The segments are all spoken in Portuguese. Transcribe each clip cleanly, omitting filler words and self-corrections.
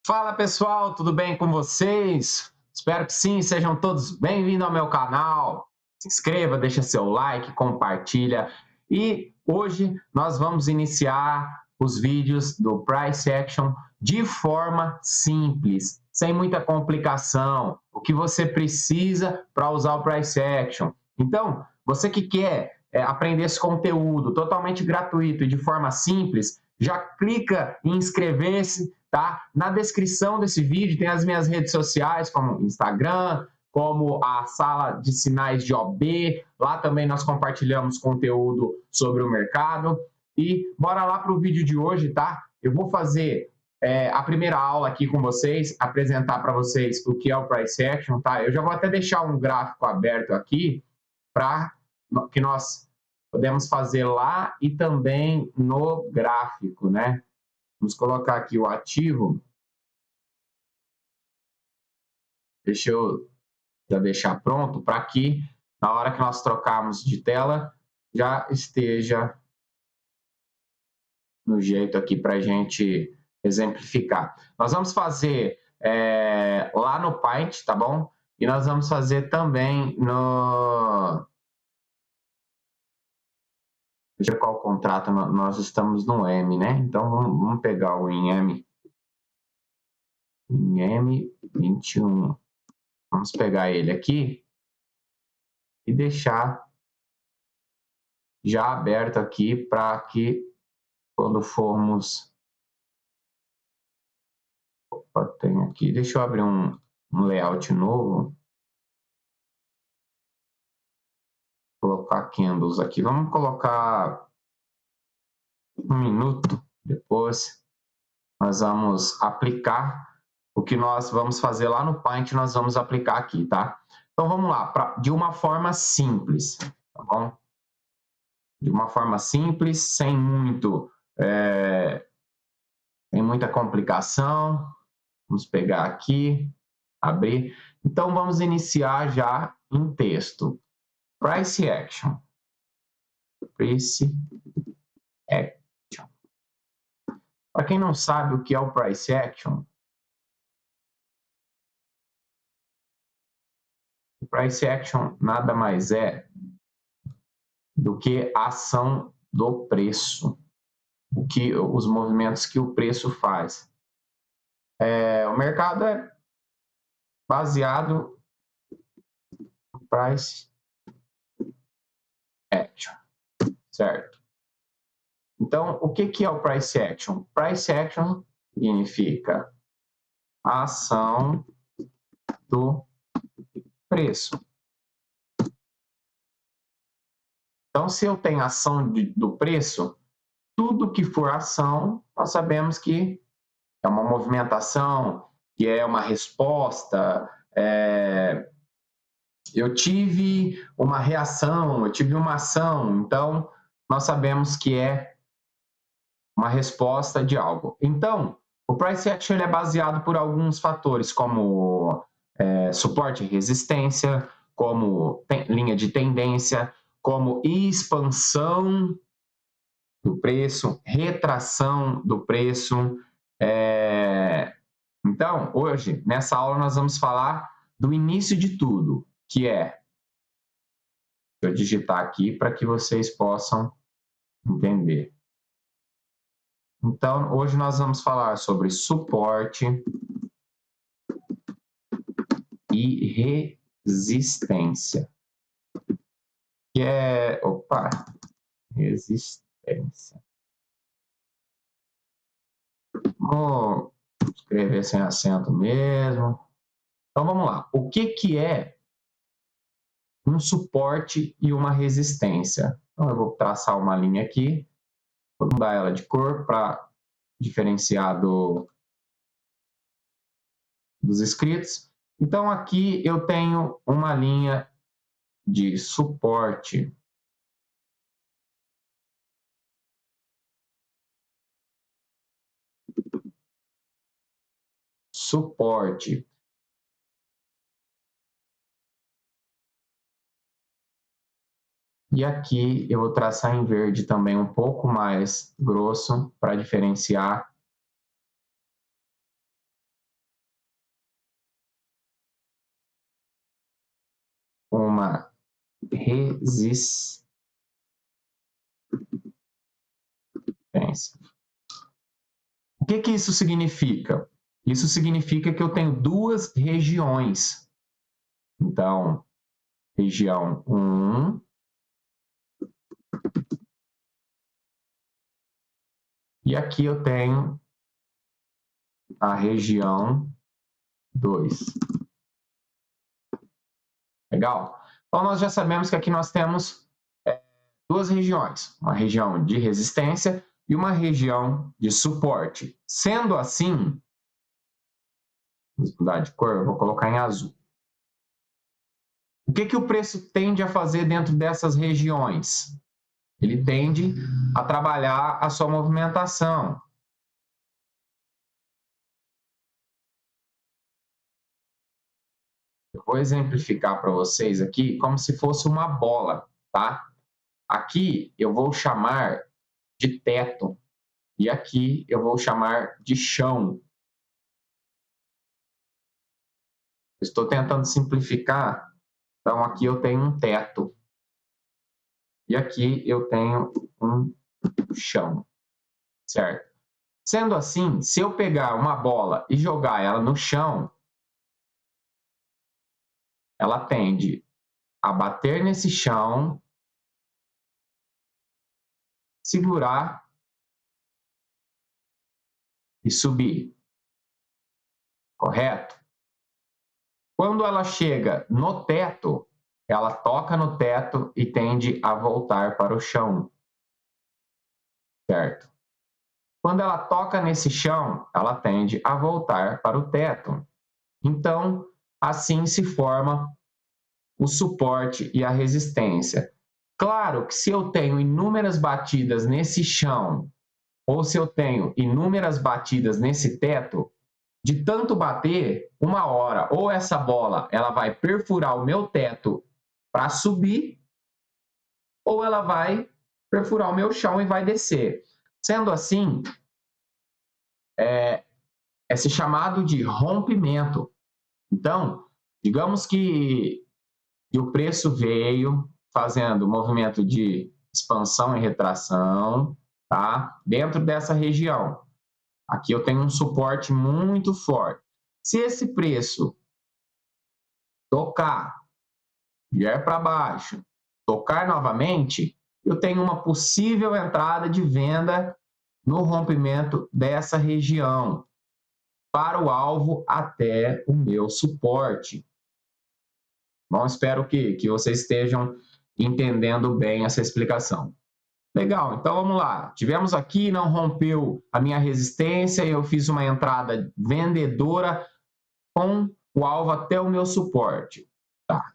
Fala pessoal, tudo bem com vocês? Espero que sim, sejam todos bem-vindos ao meu canal. Se inscreva, deixa seu like, compartilha. E hoje nós vamos iniciar os vídeos do Price Action de forma simples, sem muita complicação. O que você precisa para usar o Price Action. Então, você que quer aprender esse conteúdo totalmente gratuito e de forma simples, já clica em inscrever-se, tá? Na descrição desse vídeo tem as minhas redes sociais, como Instagram, como a sala de sinais de OB. Lá também nós compartilhamos conteúdo sobre o mercado. E bora lá para o vídeo de hoje, tá? Eu vou fazer a primeira aula aqui com vocês, apresentar para vocês o que é o Price Action, tá? Eu já vou até deixar um gráfico aberto aqui para que nós podemos fazer lá e também no gráfico, né? Vamos colocar aqui o ativo. Deixa eu já deixar pronto para que, na hora que nós trocarmos de tela, já esteja no jeito aqui para a gente exemplificar. Nós vamos fazer lá no Paint, tá bom? E nós vamos fazer também no... Deixa eu ver qual contrato nós estamos no M, né? Então, vamos pegar o em M21. Vamos pegar ele aqui e deixar já aberto aqui para que quando formos... Opa, tem aqui, deixa eu abrir um layout novo. Colocar candles aqui. Vamos colocar 1 minuto. Depois nós vamos aplicar o que nós vamos fazer lá no Paint, nós vamos aplicar aqui, tá? Então vamos lá, de uma forma simples, tá bom? De uma forma simples, sem muita complicação. Vamos pegar aqui, abrir. Então vamos iniciar já em texto. Price Action. Price Action. Para quem não sabe o que é o Price Action, o Price Action nada mais é do que a ação do preço, os movimentos que o preço faz. O mercado é baseado no Price Action, certo? Então, o que é o Price Action? Price Action significa a ação do preço. Então, se eu tenho ação do preço, tudo que for ação, nós sabemos que é uma movimentação, que é uma resposta. Eu tive uma reação, eu tive uma ação, então nós sabemos que é uma resposta de algo. Então, o Price Action é baseado por alguns fatores, como suporte e resistência, como linha de tendência, como expansão do preço, retração do preço. Então, hoje, nessa aula, nós vamos falar do início de tudo, que é... Deixa eu digitar aqui para que vocês possam entender. Então, hoje nós vamos falar sobre suporte e resistência. Que é... Opa! Resistência. Vou escrever sem acento mesmo. Então, vamos lá. O que é um suporte e uma resistência? Então, eu vou traçar uma linha aqui. Vou mudar ela de cor para diferenciar dos escritos. Então, aqui eu tenho uma linha de suporte. Suporte. E aqui eu vou traçar em verde também um pouco mais grosso para diferenciar resistência. O que isso significa? Isso significa que eu tenho duas regiões. Então, região 1 e aqui eu tenho a região 2. Legal? Então, nós já sabemos que aqui nós temos duas regiões, uma região de resistência e uma região de suporte. Sendo assim, vamos mudar de cor, eu vou colocar em azul. O que o preço tende a fazer dentro dessas regiões? Ele tende a trabalhar a sua movimentação. Eu vou exemplificar para vocês aqui como se fosse uma bola, tá? Aqui eu vou chamar de teto e aqui eu vou chamar de chão. Estou tentando simplificar, então aqui eu tenho um teto e aqui eu tenho um chão, certo? Sendo assim, se eu pegar uma bola e jogar ela no chão, ela tende a bater nesse chão, segurar e subir, correto? Quando ela chega no teto, ela toca no teto e tende a voltar para o chão, certo? Quando ela toca nesse chão, ela tende a voltar para o teto. Então, assim se forma o suporte e a resistência. Claro que se eu tenho inúmeras batidas nesse chão, ou se eu tenho inúmeras batidas nesse teto, de tanto bater, uma hora, ou essa bola ela vai perfurar o meu teto para subir, ou ela vai perfurar o meu chão e vai descer. Sendo assim, é se chamado de rompimento. Então, digamos que o preço veio fazendo movimento de expansão e retração, tá? Dentro dessa região. Aqui eu tenho um suporte muito forte. Se esse preço tocar, vier para baixo, tocar novamente, eu tenho uma possível entrada de venda no rompimento dessa região para o alvo até o meu suporte. Bom, espero que vocês estejam entendendo bem essa explicação. Legal, então vamos lá. Tivemos aqui, não rompeu a minha resistência, eu fiz uma entrada vendedora com o alvo até o meu suporte. Tá.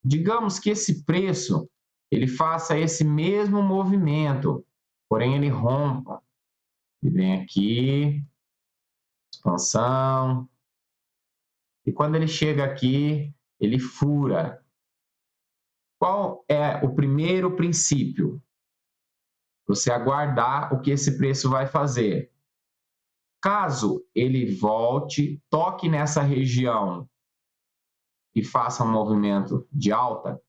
Digamos que esse preço ele faça esse mesmo movimento, porém ele rompa. Ele vem aqui, expansão, e quando ele chega aqui, ele fura. Qual é o primeiro princípio? Você aguardar o que esse preço vai fazer. Caso ele volte, toque nessa região e faça um movimento de alta,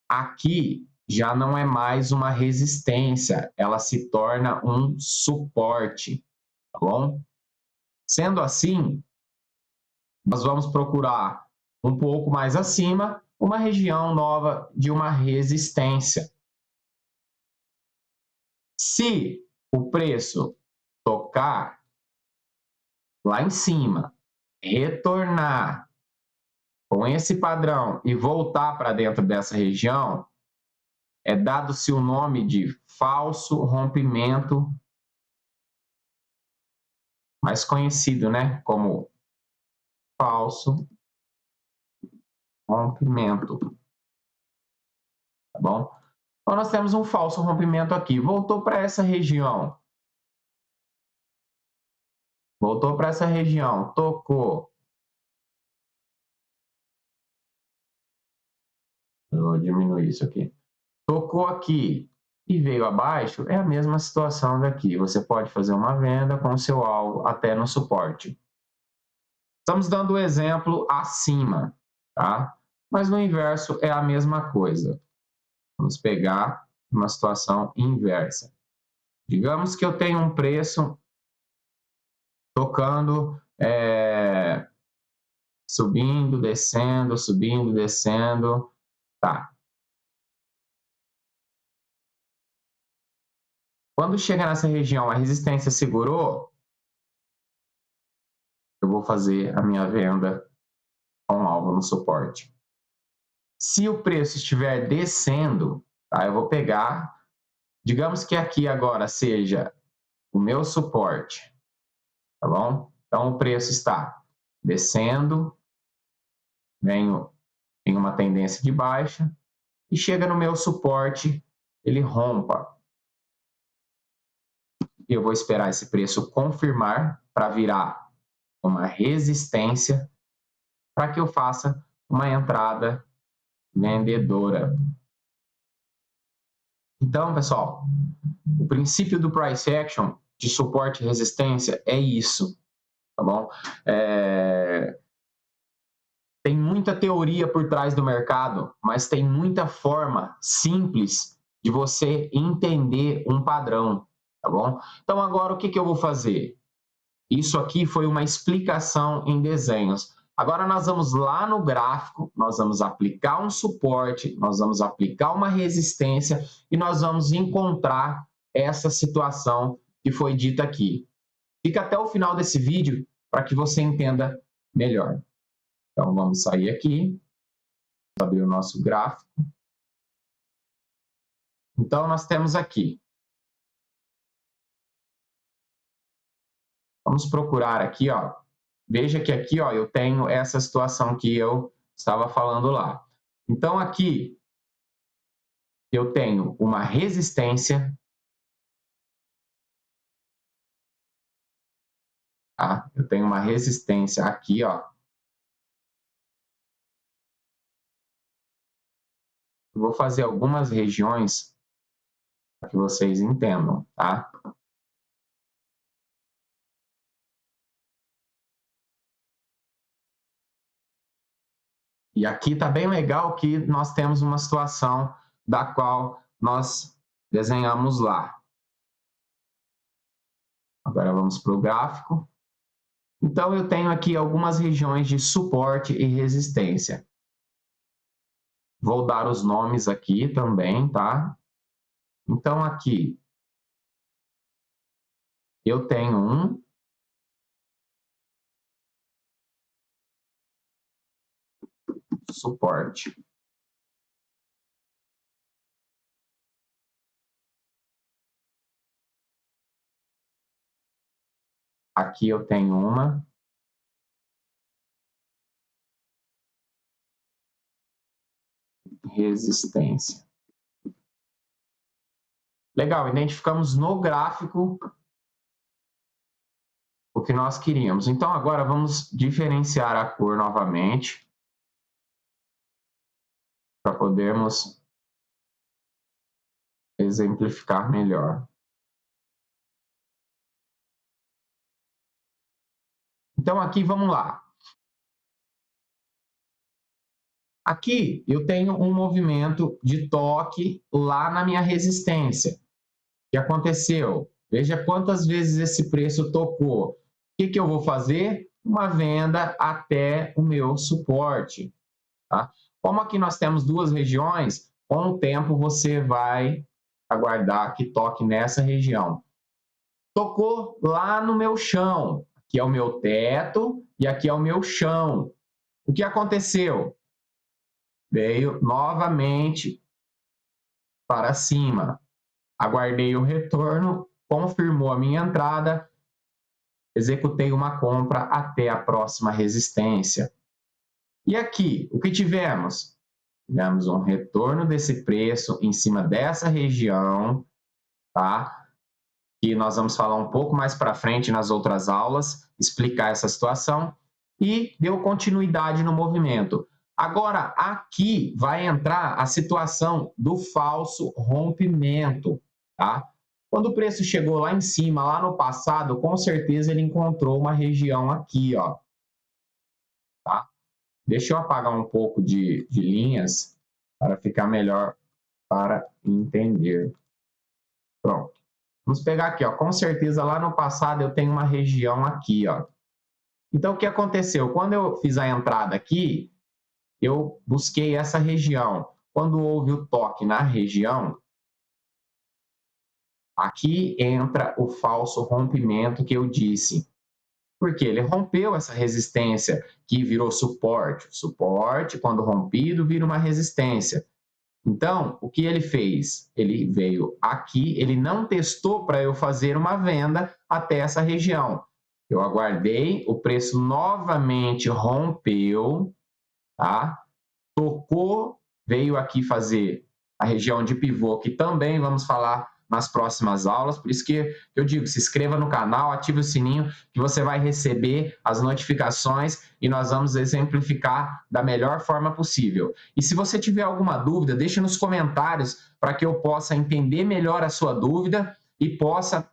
aqui já não é mais uma resistência, ela se torna um suporte, tá bom? Sendo assim, nós vamos procurar um pouco mais acima uma região nova de uma resistência. Se o preço tocar lá em cima, retornar com esse padrão e voltar para dentro dessa região, é dado-se o nome de falso rompimento, mais conhecido, né, como falso rompimento. Tá bom? Então, nós temos um falso rompimento aqui. Voltou para essa região. Voltou para essa região. Tocou. Eu vou diminuir isso aqui. Tocou aqui e veio abaixo, é a mesma situação daqui. Você pode fazer uma venda com o seu alvo até no suporte. Estamos dando o exemplo acima, tá? mas no inverso é a mesma coisa. Vamos pegar uma situação inversa. Digamos que eu tenho um preço tocando, subindo, descendo. Tá. Quando chega nessa região, a resistência segurou, eu vou fazer a minha venda com alvo no suporte. Se o preço estiver descendo, tá, eu vou pegar, digamos que aqui agora seja o meu suporte, tá bom? Então, o preço está descendo, venho em uma tendência de baixa, e chega no meu suporte, ele rompa. Eu vou esperar esse preço confirmar para virar uma resistência, para que eu faça uma entrada vendedora. Então, pessoal, o princípio do price action de suporte e resistência é isso, tá bom? Tem muita teoria por trás do mercado, mas tem muita forma simples de você entender um padrão, tá bom? Então, agora o que eu vou fazer? Isso aqui foi uma explicação em desenhos. Agora nós vamos lá no gráfico, nós vamos aplicar um suporte, nós vamos aplicar uma resistência e nós vamos encontrar essa situação que foi dita aqui. Fica até o final desse vídeo para que você entenda melhor. Então, vamos sair aqui, abrir o nosso gráfico. Então, nós temos aqui. Vamos procurar aqui, ó. Veja que aqui, ó, eu tenho essa situação que eu estava falando lá. Então, aqui, eu tenho uma resistência. Tá? Eu tenho uma resistência aqui, ó. Eu vou fazer algumas regiões para que vocês entendam, tá? E aqui está bem legal que nós temos uma situação da qual nós desenhamos lá. Agora vamos para o gráfico. Então, eu tenho aqui algumas regiões de suporte e resistência. Vou dar os nomes aqui também, tá? Então, aqui, eu tenho um suporte. Aqui eu tenho uma resistência. Legal, identificamos no gráfico o que nós queríamos. Então, agora vamos diferenciar a cor novamente para podermos exemplificar melhor. Então, aqui, vamos lá. Aqui eu tenho um movimento de toque lá na minha resistência. O que aconteceu? Veja quantas vezes esse preço tocou. O que eu vou fazer? Uma venda até o meu suporte. Tá? Como aqui nós temos duas regiões, com o tempo você vai aguardar que toque nessa região. Tocou lá no meu chão. Aqui é o meu teto e aqui é o meu chão. O que aconteceu? Veio novamente para cima. Aguardei o retorno, confirmou a minha entrada, executei uma compra até a próxima resistência. E aqui, o que tivemos? Tivemos um retorno desse preço em cima dessa região, tá? E nós vamos falar um pouco mais para frente nas outras aulas, explicar essa situação, e deu continuidade no movimento. Agora, aqui vai entrar a situação do falso rompimento, tá? Quando o preço chegou lá em cima, lá no passado, com certeza ele encontrou uma região aqui, ó. Tá? Deixa eu apagar um pouco de linhas para ficar melhor para entender. Pronto. Vamos pegar aqui, ó. Com certeza lá no passado eu tenho uma região aqui, ó. Então o que aconteceu? Quando eu fiz a entrada aqui, eu busquei essa região. Quando houve o toque na região, aqui entra o falso rompimento que eu disse. Porque ele rompeu essa resistência que virou suporte. Suporte, quando rompido, vira uma resistência. Então, o que ele fez? Ele veio aqui, ele não testou para eu fazer uma venda até essa região. Eu aguardei, o preço novamente rompeu, tá? Tocou, veio aqui fazer a região de pivô, que também vamos falar nas próximas aulas, por isso que eu digo, se inscreva no canal, ative o sininho, que você vai receber as notificações e nós vamos exemplificar da melhor forma possível. E se você tiver alguma dúvida, deixe nos comentários para que eu possa entender melhor a sua dúvida e possa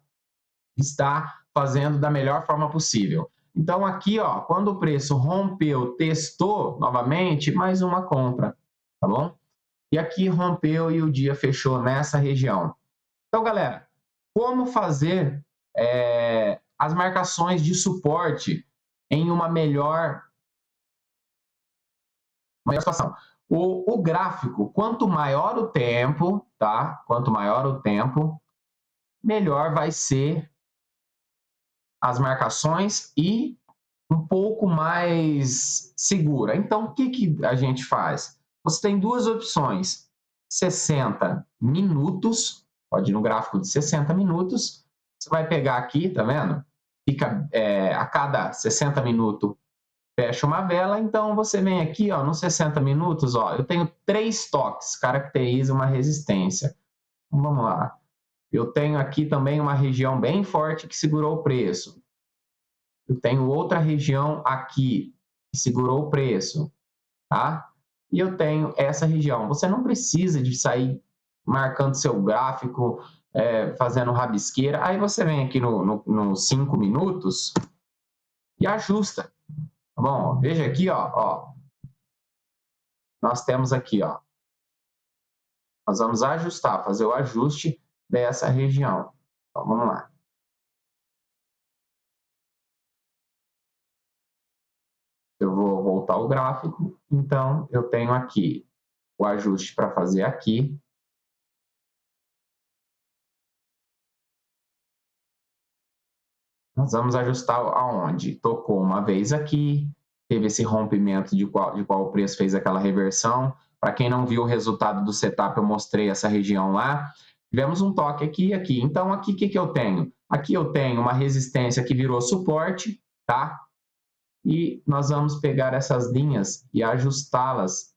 estar fazendo da melhor forma possível. Então aqui, ó, quando o preço rompeu, testou novamente, mais uma compra, tá bom? E aqui rompeu e o dia fechou nessa região. Então, galera, como fazer as marcações de suporte em uma melhor situação? O gráfico, quanto maior o tempo, tá? Quanto maior o tempo, melhor vai ser as marcações e um pouco mais segura. Então, o que a gente faz? Você tem duas opções: 60 minutos, pode ir no gráfico de 60 minutos, você vai pegar aqui, tá vendo? Fica a cada 60 minutos fecha uma vela, então você vem aqui, ó, nos 60 minutos, ó, eu tenho 3 toques, caracteriza uma resistência. Então, vamos lá. Eu tenho aqui também uma região bem forte que segurou o preço. Eu tenho outra região aqui que segurou o preço, tá? E eu tenho essa região. Você não precisa de sair marcando seu gráfico, fazendo rabisqueira. Aí você vem aqui no 5 minutos e ajusta. Tá bom? Veja aqui, ó. Nós temos aqui, ó. Nós vamos ajustar, fazer o ajuste dessa região. Então, vamos lá. Eu vou voltar ao gráfico. Então, eu tenho aqui o ajuste para fazer aqui. Nós vamos ajustar aonde? Tocou uma vez aqui, teve esse rompimento de qual o preço fez aquela reversão. Para quem não viu o resultado do setup, eu mostrei essa região lá. Tivemos um toque aqui e aqui. Então, aqui o que eu tenho? Aqui eu tenho uma resistência que virou suporte, tá? E nós vamos pegar essas linhas e ajustá-las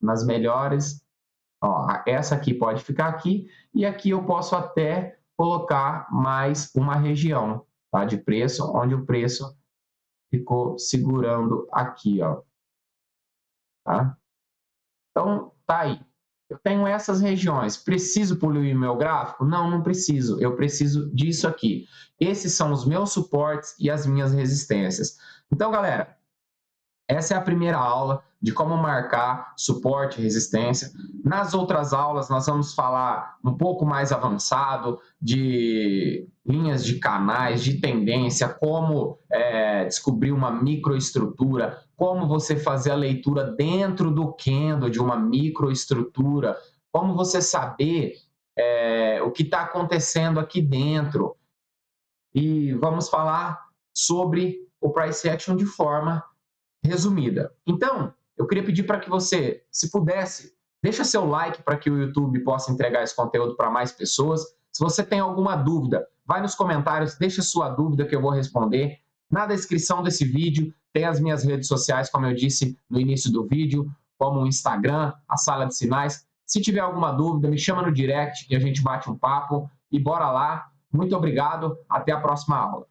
nas melhores. Ó, essa aqui pode ficar aqui e aqui eu posso até colocar mais uma região, tá, de preço, onde o preço ficou segurando aqui, ó. Tá? Então, tá aí. Eu tenho essas regiões. Preciso poluir meu gráfico? Não, não preciso. Eu preciso disso aqui. Esses são os meus suportes e as minhas resistências. Então, galera, essa é a primeira aula de como marcar suporte e resistência. Nas outras aulas, nós vamos falar um pouco mais avançado de linhas de canais, de tendência, como descobrir uma microestrutura, como você fazer a leitura dentro do candle de uma microestrutura, como você saber o que está acontecendo aqui dentro. E vamos falar sobre o price action de forma resumida. Então, eu queria pedir para que você, se pudesse, deixa seu like para que o YouTube possa entregar esse conteúdo para mais pessoas. Se você tem alguma dúvida, vai nos comentários, deixa sua dúvida que eu vou responder. Na descrição desse vídeo tem as minhas redes sociais, como eu disse no início do vídeo, como o Instagram, a Sala de Sinais. Se tiver alguma dúvida, me chama no direct que a gente bate um papo e bora lá. Muito obrigado, até a próxima aula.